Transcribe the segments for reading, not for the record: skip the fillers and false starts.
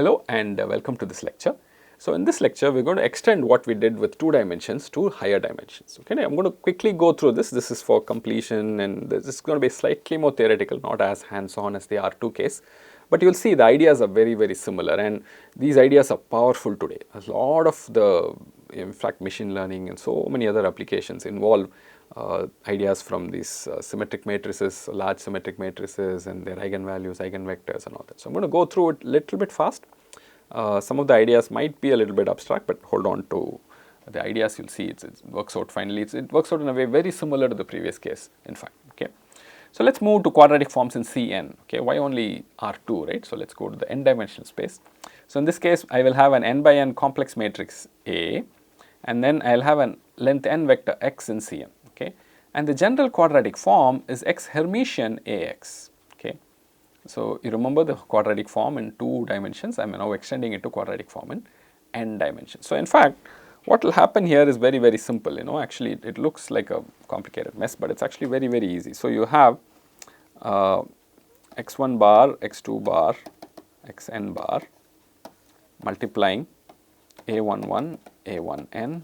Hello and welcome to this lecture. So, in this lecture we are going to extend what we did with 2 dimensions to higher dimensions. Okay, I am going to quickly go through this. This is for completion and this is going to be slightly more theoretical, not as hands on as the R2 case. But you will see the ideas are very similar and these ideas are powerful today. A lot of the, in fact, machine learning and so many other applications involve ideas from these symmetric matrices, large symmetric matrices and their eigenvalues, eigenvectors and all that. So, I am going to go through it a little bit fast. Some of the ideas might be a little bit abstract, but hold on to the ideas, you will see it works out finally. It works out in a way very similar to the previous case, in fact. Okay. So, let us move to quadratic forms in Cn. Okay. Why only R2, right? So, let us go to the n dimensional space. So, in this case I will have an n by n complex matrix A and then I will have a length n vector x in Cn. Okay. And the general quadratic form is x Hermitian Ax. Okay. So, you remember the quadratic form in 2 dimensions, I am now extending it to quadratic form in n dimensions. So, in fact, what will happen here is very simple, actually it looks like a complicated mess, but it is actually very easy. So, you have x1 bar, x2 bar, xn bar multiplying a11, a1n,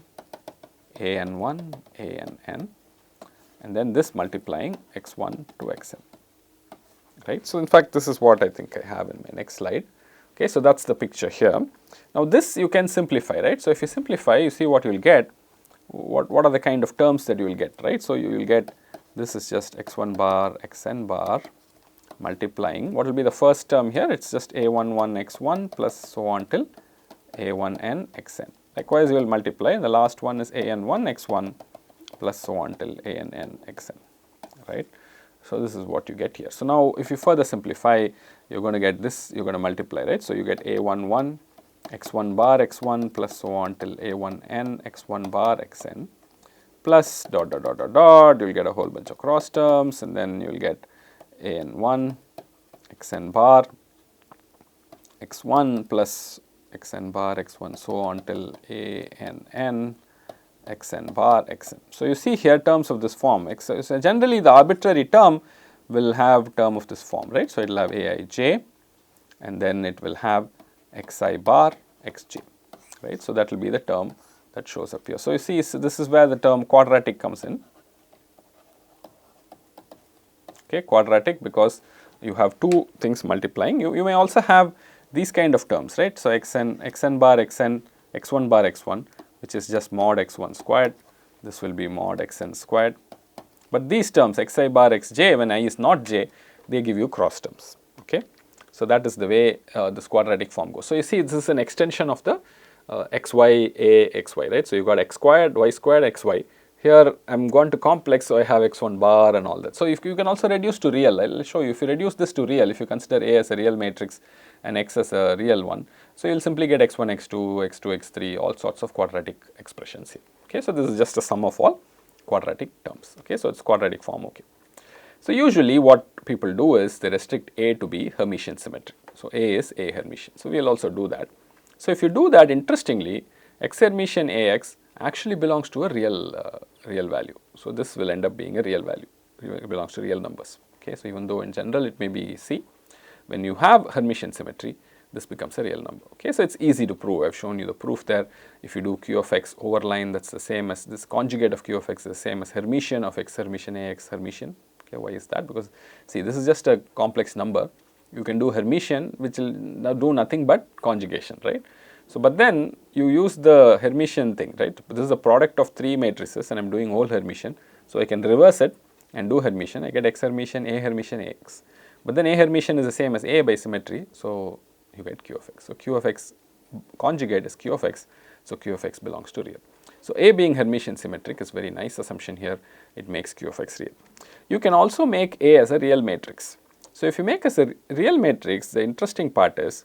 an1, ann, and then this multiplying x1 to xn, right. So, in fact, this is what I think I have in my next slide. Okay, so, that is the picture here. Now, this you can simplify, right. So, if you simplify, you see what you will get, what are the kind of terms that you will get, right. So, you will get this is just x1 bar, xn bar multiplying, what will be the first term here, it is just a11 x1 plus so on till a1n xn. Likewise, you will multiply and the last one is an1 x1 plus so on till ann xn, right. So, this is what you get here. So, now if you further simplify, you are going to get this, you are going to multiply, right. So, you get a11 x1 bar x1 plus so on till a1n x1 bar xn plus dot, you will get a whole bunch of cross terms and then you will get an1 xn bar x1 plus xn bar x1 so on till ann xn bar xn. So, you see here terms of this form, so generally the arbitrary term will have term of this form, right. So, it will have aij and then it will have xi bar xj, right. So, that will be the term that shows up here. So, you see this is where the term quadratic comes in, okay, quadratic, because you have 2 things multiplying. You may also have these kind of terms, right. So, xn bar xn, x1 bar x1, which is just mod x1 squared, this will be mod xn squared. But these terms xi bar xj, when I is not j, they give you cross terms, okay. So, that is the way this quadratic form goes. So, you see this is an extension of the xy a xy, right. So, you got x squared, y squared, xy. Here I am going to complex, so I have x1 bar and all that. So, if you can also reduce to real, I will show you, if you reduce this to real, if you consider A as a real matrix and x as a real one, so you will simply get x1, x2, x2, x3, all sorts of quadratic expressions here, okay. So, this is just a sum of all quadratic terms, okay. So, it is quadratic form, okay. So, usually what people do is they restrict A to be Hermitian symmetric. So, A is A Hermitian. So, we will also do that. So, if you do that, interestingly, x Hermitian Ax actually belongs to a real value. So, this will end up being a real value, it belongs to real numbers, okay. So, even though in general it may be C, when you have Hermitian symmetry, this becomes a real number, okay. So, it is easy to prove, I have shown you the proof there. If you do q of x over line, that is the same as this conjugate of q of x is the same as Hermitian of x Hermitian Ax Hermitian, okay. Why is that? Because see, this is just a complex number, you can do Hermitian which will now do nothing but conjugation, right. So, but then you use the Hermitian thing, right. This is a product of 3 matrices and I am doing whole Hermitian. So, I can reverse it and do Hermitian, I get x Hermitian, A Hermitian Ax. But then A Hermitian is the same as A by symmetry, so you get q of x. So, q of x conjugate is q of x, so q of x belongs to real. So, A being Hermitian symmetric is very nice assumption here, it makes q of x real. You can also make A as a real matrix. So, if you make as a real matrix, the interesting part is,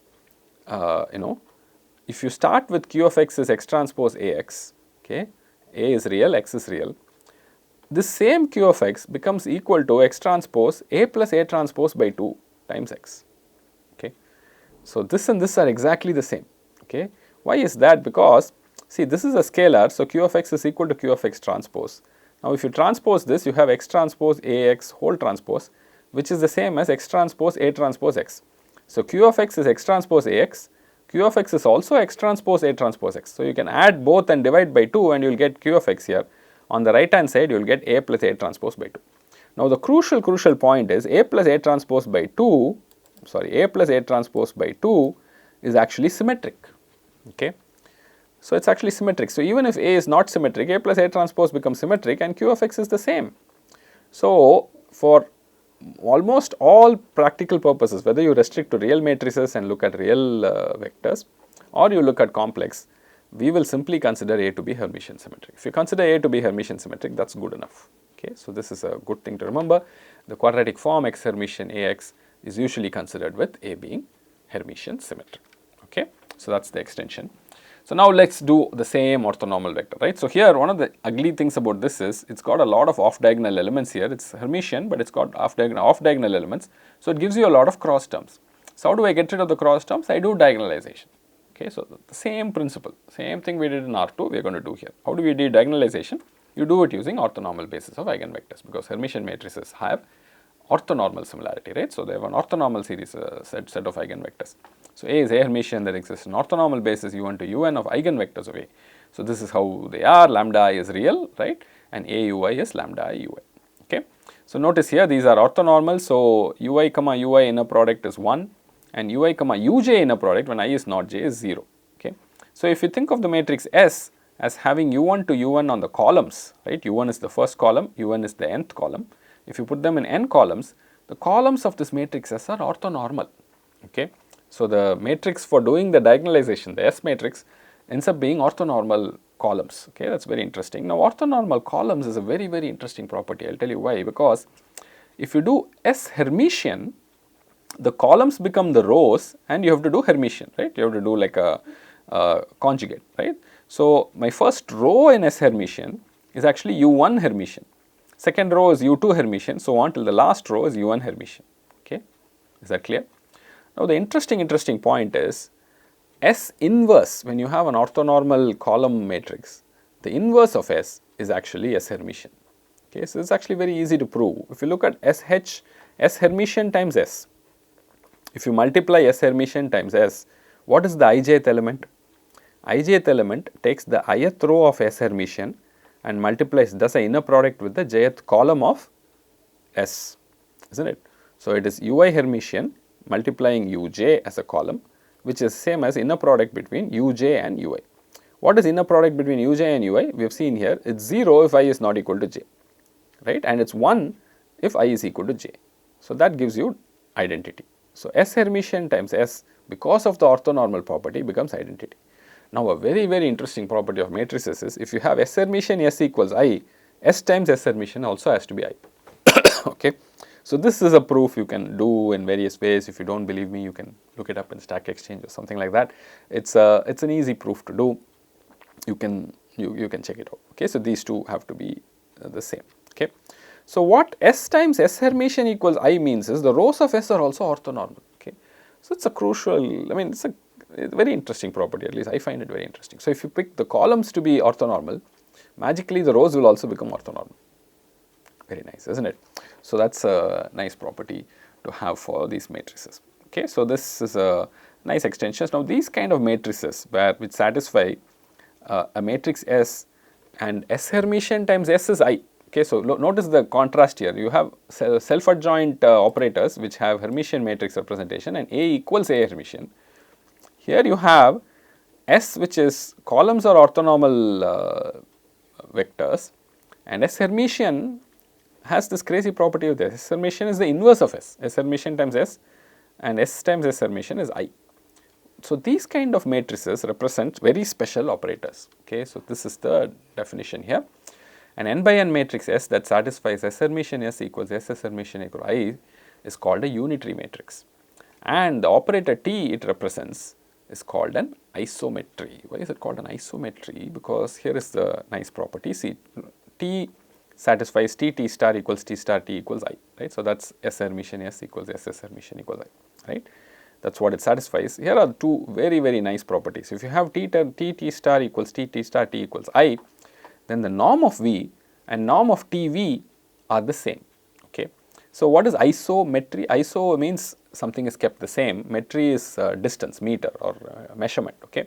if you start with q of x is x transpose Ax, okay, A is real, x is real, this same q of x becomes equal to x transpose A plus A transpose by 2 times x, okay. So, this and this are exactly the same, okay. Why is that? Because see, this is a scalar, so q of x is equal to q of x transpose. Now, if you transpose this, you have x transpose Ax whole transpose, which is the same as x transpose A transpose x. So, q of x is x transpose Ax, Q of x is also x transpose A transpose x. So, you can add both and divide by 2 and you will get Q of x here. On the right hand side, you will get A plus A transpose by 2. Now, the crucial point is A plus A transpose by 2, A plus A transpose by 2 is actually symmetric, okay. So, it is actually symmetric. So, even if A is not symmetric, A plus A transpose becomes symmetric and Q of x is the same. So, for almost all practical purposes, whether you restrict to real matrices and look at real vectors, or you look at complex, we will simply consider A to be Hermitian symmetric. If you consider A to be Hermitian symmetric, that is good enough. Okay. So, this is a good thing to remember. The quadratic form x Hermitian Ax is usually considered with A being Hermitian symmetric. Okay. So, that is the extension. So, now let us do the same orthonormal vector, right. So, here one of the ugly things about this is it has got a lot of off diagonal elements here. It is Hermitian, but it has got off diagonal elements. So, it gives you a lot of cross terms. So, how do I get rid of the cross terms? I do diagonalization. Okay. So, the same principle, same thing we did in R2, we are going to do here. How do we do diagonalization? You do it using orthonormal basis of eigenvectors, because Hermitian matrices have orthonormal similarity, right. So, they have an orthonormal series set of eigenvectors. So, A is A Hermitian, there exists an orthonormal basis u1 to un of eigenvectors of A. So, this is how they are, lambda I is real, right, and A ui is lambda I ui, okay. So, notice here these are orthonormal. So, ui comma ui inner product is 1 and ui comma uj inner product when I is not j is 0, okay. So, if you think of the matrix S as having u1 to un on the columns, right, u1 is the first column, un is the nth column. If you put them in n columns, the columns of this matrix S are orthonormal, okay. So, the matrix for doing the diagonalization, the S matrix, ends up being orthonormal columns, okay, that is very interesting. Now, orthonormal columns is a very, very interesting property. I will tell you why, because if you do S Hermitian, the columns become the rows and you have to do Hermitian, right, you have to do like a conjugate, right. So, my first row in S Hermitian is actually u1 Hermitian, second row is u2 Hermitian, so on till the last row is u1 Hermitian, okay, is that clear? Now, the interesting point is S inverse, when you have an orthonormal column matrix, the inverse of S is actually S Hermitian, okay. So, it is actually very easy to prove. If you look at S Hermitian times S, if you multiply S Hermitian times S, what is the ijth element? Ijth element takes the ith row of S Hermitian and multiplies, does an inner product with the jth column of S, isn't it? So, it is ui Hermitian multiplying uj as a column, which is same as inner product between uj and ui. What is inner product between uj and ui? We have seen here, it is 0 if I is not equal to j, right, and it is 1 if I is equal to j. So, that gives you identity. So, S Hermitian times S, because of the orthonormal property, becomes identity. Now, a very, very interesting property of matrices is if you have S Hermitian S equals I, S times S Hermitian also has to be I, okay. So, this is a proof you can do in various ways. If you do not believe me, you can look it up in Stack Exchange or something like that. It's an easy proof to do. You can check it out. Okay, so these two have to be the same. Okay, so what S times S Hermitian equals I means is the rows of S are also orthonormal. Okay, so it's a crucial. I mean, it's a very interesting property. At least I find it very interesting. So if you pick the columns to be orthonormal, magically the rows will also become orthonormal. Very nice, isn't it? So, that is a nice property to have for these matrices. Okay, so this is a nice extension. Now, these kind of matrices which satisfy a matrix S and S Hermitian times S is I. Okay, so notice the contrast here. You have self-adjoint operators which have Hermitian matrix representation and A equals A Hermitian. Here you have S, which is columns are orthonormal vectors, and S Hermitian has this crazy property of this. S Hermitian is the inverse of S. S Hermitian times S and S times S Hermitian is I. So, these kind of matrices represent very special operators. Okay, so this is the definition here. An n by n matrix S that satisfies S Hermitian S equals S Hermitian equal I is called a unitary matrix, and the operator T it represents is called an isometry. Why is it called an isometry? Because here is the nice property. See, T satisfies T star equals T star T equals I, right. So, that is S Hermitian S equals S Hermitian equals I, right. That is what it satisfies. Here are two very, very nice properties. If you have T star equals T star T equals I, then the norm of V and norm of TV are the same, okay. So, what is isometry? Iso means something is kept the same, metry is distance, meter or measurement, okay,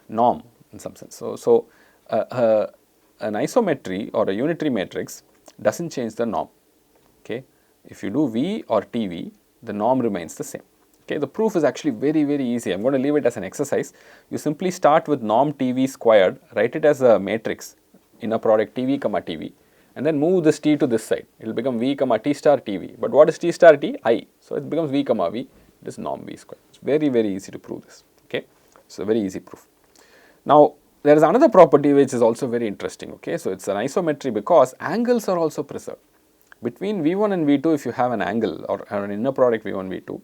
norm in some sense. So an isometry or a unitary matrix does not change the norm, okay. If you do V or TV, the norm remains the same. Okay, the proof is actually very, very easy. I am going to leave it as an exercise. You simply start with norm TV squared, write it as a matrix, inner product TV comma TV, and then move this T to this side. It will become V comma T star TV. But what is T star T? I. So it becomes V comma V. It is norm V squared. It's very, very easy to prove this. Okay, so very easy proof. Now there is another property which is also very interesting. Okay, so it's an isometry because angles are also preserved. Between V1 and V2, if you have an angle or an inner product V1 V2,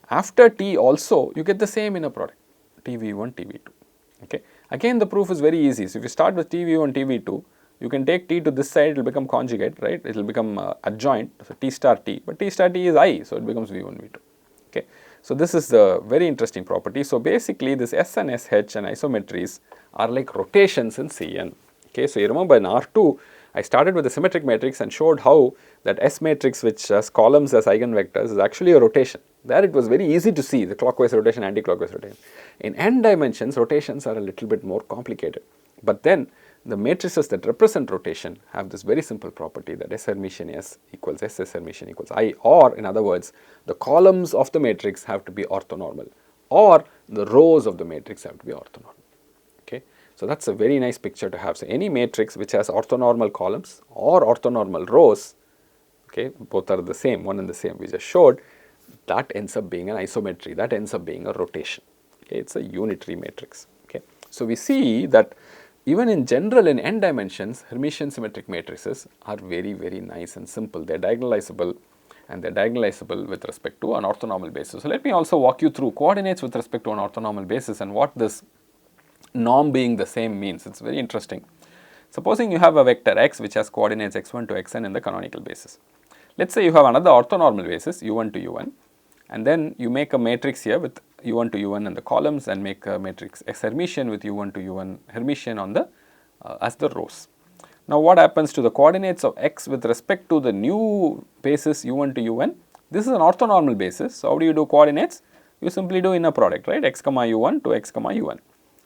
after T also you get the same inner product TV1 TV2. Okay, again the proof is very easy. So if you start with TV1 TV2, you can take T to this side, it will become conjugate, right? It will become adjoint, so T star T, but T star T is I, so it becomes V1 V2. Okay, so this is the very interesting property. So basically this S and SH and isometries are like rotations in Cn. Okay, so you remember in R2 I started with the symmetric matrix and showed how that S matrix, which has columns as eigenvectors, is actually a rotation. There it was very easy to see the clockwise rotation, anti-clockwise rotation. In n dimensions, rotations are a little bit more complicated. But then the matrices that represent rotation have this very simple property that S Hermitian S equals S Hermitian equals I, or in other words, the columns of the matrix have to be orthonormal, or the rows of the matrix have to be orthonormal. Okay. So that's a very nice picture to have. So any matrix which has orthonormal columns or orthonormal rows, okay, both are the same, one and the same we just showed, that ends up being an isometry, that ends up being a rotation. Okay, it's a unitary matrix. Okay. So we see that even in general in n dimensions, Hermitian symmetric matrices are very, very nice and simple. They are diagonalizable, and they are diagonalizable with respect to an orthonormal basis. So let me also walk you through coordinates with respect to an orthonormal basis and what this norm being the same means. It's very interesting. Supposing you have a vector x which has coordinates x1 to xn in the canonical basis. Let's say you have another orthonormal basis u1 to u1, and then you make a matrix here with u1 to u1 in the columns and make a matrix S Hermitian with u1 to u1 Hermitian on the as the rows. Now what happens to the coordinates of x with respect to the new basis u1 to u1? This is an orthonormal basis. So how do you do coordinates? You simply do inner product, right? X comma u1 to x comma u1.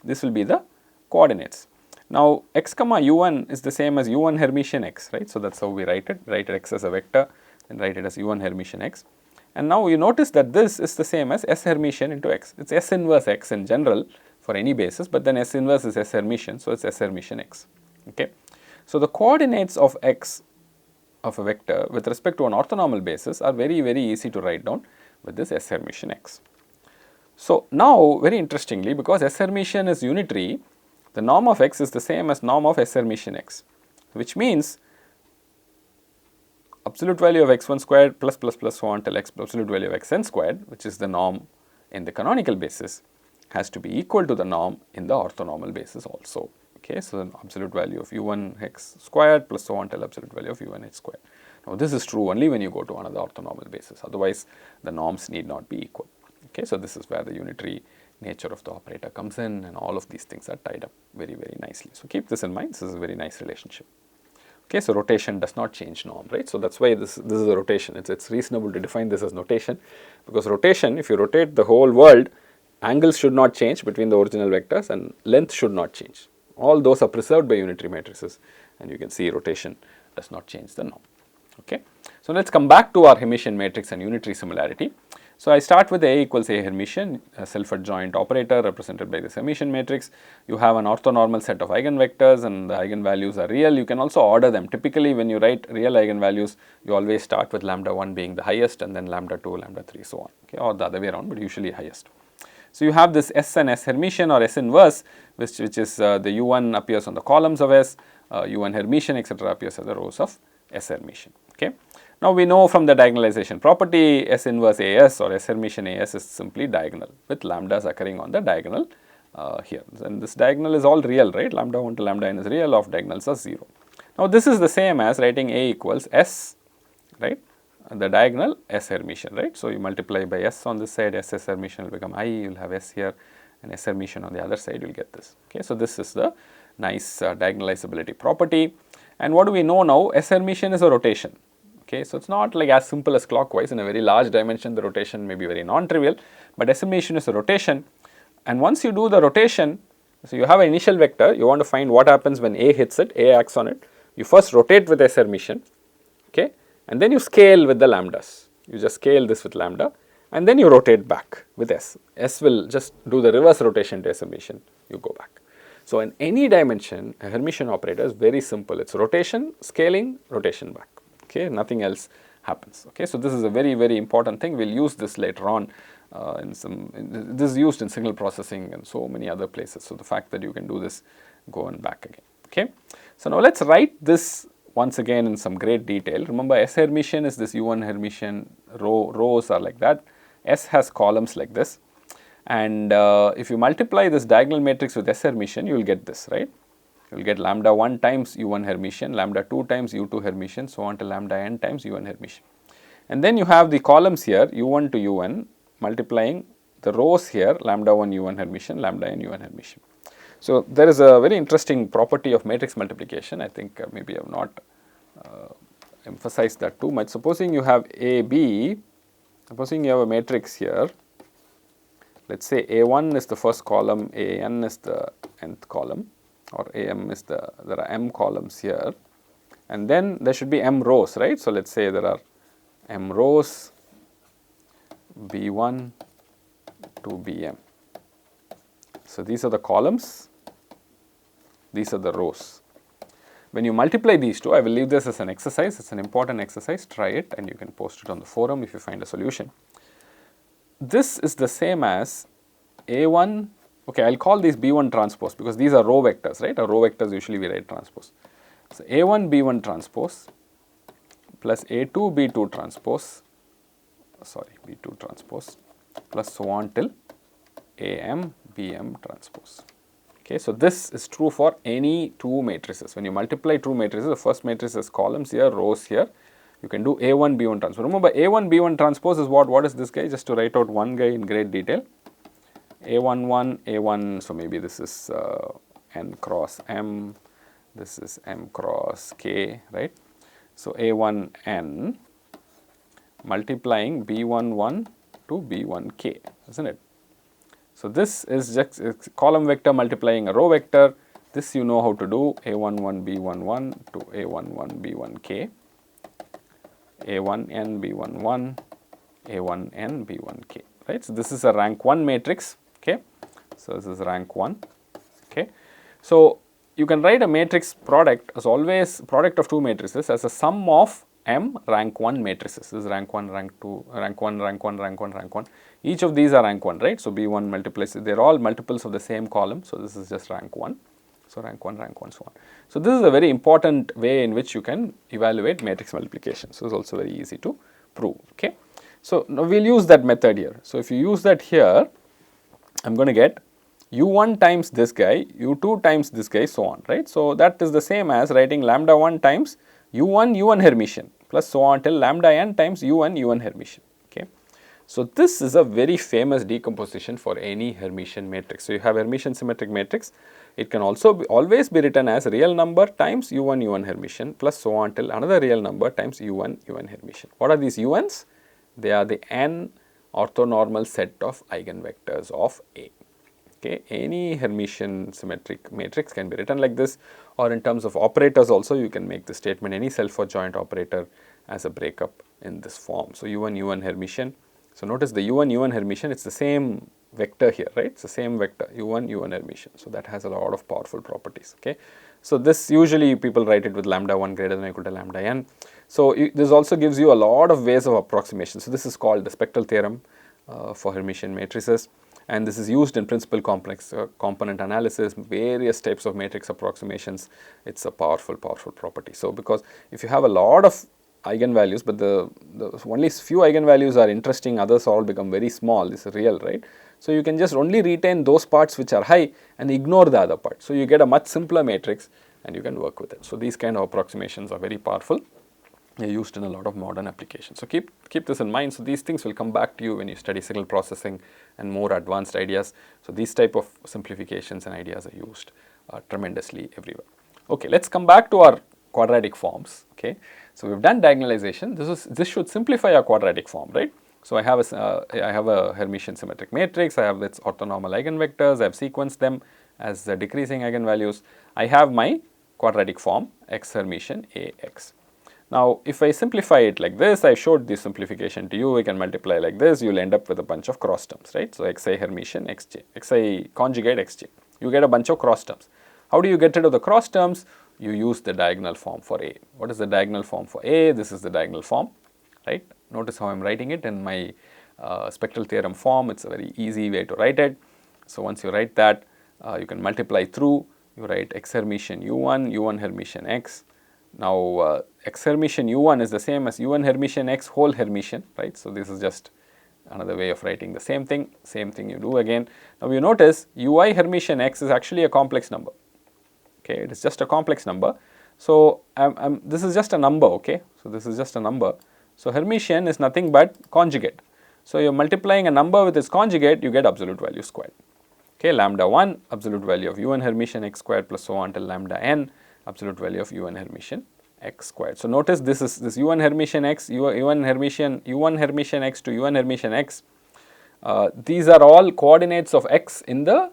This will be the coordinates. Now x comma u1 is the same as u1 Hermitian x, right? So that's how we write it. Write x as a vector and write it as u1 Hermitian x. And now you notice that this is the same as S Hermitian into x. It's S inverse x in general for any basis, but then S inverse is S Hermitian, so it's S Hermitian x. Okay. So the coordinates of x of a vector with respect to an orthonormal basis are very, very easy to write down with this S Hermitian x. So now very interestingly, because S Hermitian is unitary, the norm of x is the same as norm of S Hermitian x, which means absolute value of x1 squared plus so on till absolute value of xn squared, which is the norm in the canonical basis, has to be equal to the norm in the orthonormal basis also. Okay, so the absolute value of u1 x squared plus so on till absolute value of u1 h squared. Now this is true only when you go to another orthonormal basis, otherwise the norms need not be equal. Okay, so this is where the unitary nature of the operator comes in, and all of these things are tied up very, very nicely. So keep this in mind. This is a very nice relationship. Okay, so rotation does not change norm, right? So that's why this is a rotation. It's reasonable to define this as notation, because rotation, if you rotate the whole world, angles should not change between the original vectors and length should not change. All those are preserved by unitary matrices, and you can see rotation does not change the norm. Okay, so let's come back to our Hermitian matrix and unitary similarity. So I start with A equals A Hermitian, a self-adjoint operator represented by this Hermitian matrix. You have an orthonormal set of eigenvectors and the eigenvalues are real. You can also order them. Typically when you write real eigenvalues, you always start with lambda 1 being the highest and then lambda 2, lambda 3, so on, okay, or the other way around, but usually highest. So you have this S and S Hermitian or S inverse, which is the U1 appears on the columns of S, U1 Hermitian, etc. appears as the rows of S Hermitian. Okay. Now we know from the diagonalization property, S inverse AS or S Hermitian AS is simply diagonal with lambdas occurring on the diagonal here. And this diagonal is all real, right? Lambda 1 to lambda n is real, of diagonals are 0. Now this is the same as writing A equals S, right? And the diagonal S Hermitian, right? So you multiply by S on this side, S Hermitian will become I, you will have S here, and S Hermitian on the other side, you will get this. Okay, so this is the nice diagonalizability property. And what do we know now? S Hermitian is a rotation. Okay, so it's not like as simple as clockwise. In a very large dimension, the rotation may be very non-trivial, but estimation is a rotation. And once you do the rotation, so you have an initial vector, you want to find what happens when A hits it, A acts on it. You first rotate with S Hermitian, okay, and then you scale with the lambdas. You just scale this with lambda, and then you rotate back with S. S will just do the reverse rotation to S Hermitian, you go back. So in any dimension, a Hermitian operator is very simple. It's rotation, scaling, rotation back. Okay, nothing else happens. Okay, so this is a very, very important thing. We'll use this later on. This is used in signal processing and so many other places. So the fact that you can do this go and back again. Okay, so now let's write this once again in some great detail. Remember, S Hermitian is this U1 Hermitian, rows are like that. S has columns like this. And if you multiply this diagonal matrix with S Hermitian, you will get this, right? You will get lambda 1 times U1 Hermitian, lambda 2 times U2 Hermitian, so on to lambda n times U1 Hermitian. And then you have the columns here, U1 to UN, multiplying the rows here, lambda 1 U1 Hermitian, lambda n U1 Hermitian. So there is a very interesting property of matrix multiplication. I think maybe I have not emphasized that too much. Supposing you have AB, supposing you have a matrix here. Let us say A1 is the first column, AN is the nth column, or AM is there are m columns here, and then there should be m rows, right. So let us say there are m rows, B1 to Bm. So these are the columns, these are the rows. When you multiply these two, I will leave this as an exercise, it's an important exercise, try it and you can post it on the forum if you find a solution. This is the same as A1, okay, I will call these B1 transpose because these are row vectors, right, or row vectors usually we write transpose. So A1 B1 transpose plus A2 B2 transpose, B2 transpose plus so on till AM BM transpose. Okay, so this is true for any two matrices. When you multiply two matrices, the first matrix has columns here, rows here. You can do A1 B1 transpose. Remember, A1 B1 transpose is what? What is this guy? Just to write out one guy in great detail. A11 A1. So maybe this is n cross m. This is m cross k, right? So A1n multiplying B11 to B1k, isn't it? So this is just a column vector multiplying a row vector. This you know how to do. A11 B11 to A11 B1k. A1n B11, A1n B1k, right. So this is a rank 1 matrix, okay. So this is rank 1, okay. So you can write a matrix product as always, product of two matrices as a sum of m rank 1 matrices. This is rank 1, rank 2, rank 1, rank 1, rank 1, rank 1. Each of these are rank 1, right. So B1 multiplies, they are all multiples of the same column. So this is just rank 1. So rank 1, so on. So this is a very important way in which you can evaluate matrix multiplication. So it's also very easy to prove, okay. So now we'll use that method here. So if you use that here, I'm going to get U1 times this guy, U2 times this guy, so on, right. So that is the same as writing lambda 1 times U1 Hermitian plus so on till lambda n times U1 Hermitian, okay. So this is a very famous decomposition for any Hermitian matrix. So you have Hermitian symmetric matrix. It can also always be written as real number times U1 Hermitian plus so on till another real number times U1 Hermitian. What are these UNs? They are the n orthonormal set of eigenvectors of A. Okay, any Hermitian symmetric matrix can be written like this, or in terms of operators also you can make the statement any self adjoint operator as a breakup in this form. So U1 Hermitian. So notice the U1 Hermitian, it's the same vector here, right? It's the same vector U1 Hermitian. So that has a lot of powerful properties, okay. So this usually people write it with lambda 1 greater than or equal to lambda n. So this also gives you a lot of ways of approximation. So this is called the spectral theorem for Hermitian matrices, and this is used in principal complex component analysis, various types of matrix approximations. It's a powerful property. So because if you have a lot of eigenvalues, but the only few eigenvalues are interesting, others all become very small, this is real, right. So you can just only retain those parts which are high and ignore the other parts. So you get a much simpler matrix and you can work with it. So these kind of approximations are very powerful. They are used in a lot of modern applications. So keep this in mind. So these things will come back to you when you study signal processing and more advanced ideas. So these type of simplifications and ideas are used tremendously everywhere. Okay, let's come back to our quadratic forms. Okay, so we've done diagonalization. This should simplify our quadratic form, right? So I have a Hermitian symmetric matrix. I have its orthonormal eigenvectors. I have sequenced them as the decreasing eigenvalues. I have my quadratic form x Hermitian Ax. Now, if I simplify it like this, I showed this simplification to you. We can multiply like this. You will end up with a bunch of cross terms, right? So xi Hermitian xj, xi conjugate xj. You get a bunch of cross terms. How do you get rid of the cross terms? You use the diagonal form for A. What is the diagonal form for A? This is the diagonal form, right? Notice how I am writing it in my spectral theorem form. It's a very easy way to write it. So once you write that, you can multiply through. You write x Hermitian u1, u1 Hermitian x. Now, x Hermitian u1 is the same as u1 Hermitian x whole Hermitian, right? So this is just another way of writing the same thing you do again. Now you notice ui Hermitian x is actually a complex number. Okay, it is just a complex number. So this is just a number, okay? So this is just a number. So Hermitian is nothing but conjugate. So you're multiplying a number with its conjugate, you get absolute value squared. Okay, lambda 1, absolute value of u1 Hermitian x squared plus so on till lambda n, absolute value of u1 Hermitian x squared. So notice this is this u1 Hermitian x, u1 Hermitian x to u1 Hermitian x. These are all coordinates of x in the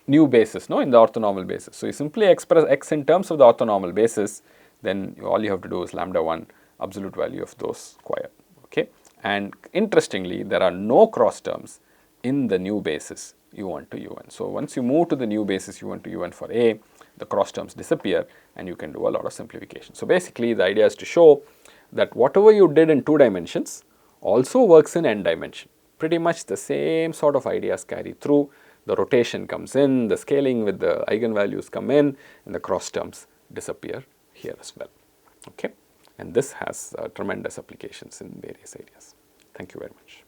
new basis, no, in the orthonormal basis. So you simply express x in terms of the orthonormal basis, then all you have to do is lambda 1, absolute value of those square. Okay, and interestingly, there are no cross terms in the new basis u1 to un. So once you move to the new basis u1 to un for A, the cross terms disappear and you can do a lot of simplification. So basically the idea is to show that whatever you did in 2 dimensions also works in n dimension. Pretty much the same sort of ideas carry through. The rotation comes in, the scaling with the eigenvalues come in, and the cross terms disappear here as well. Okay, and this has tremendous applications in various areas. Thank you very much.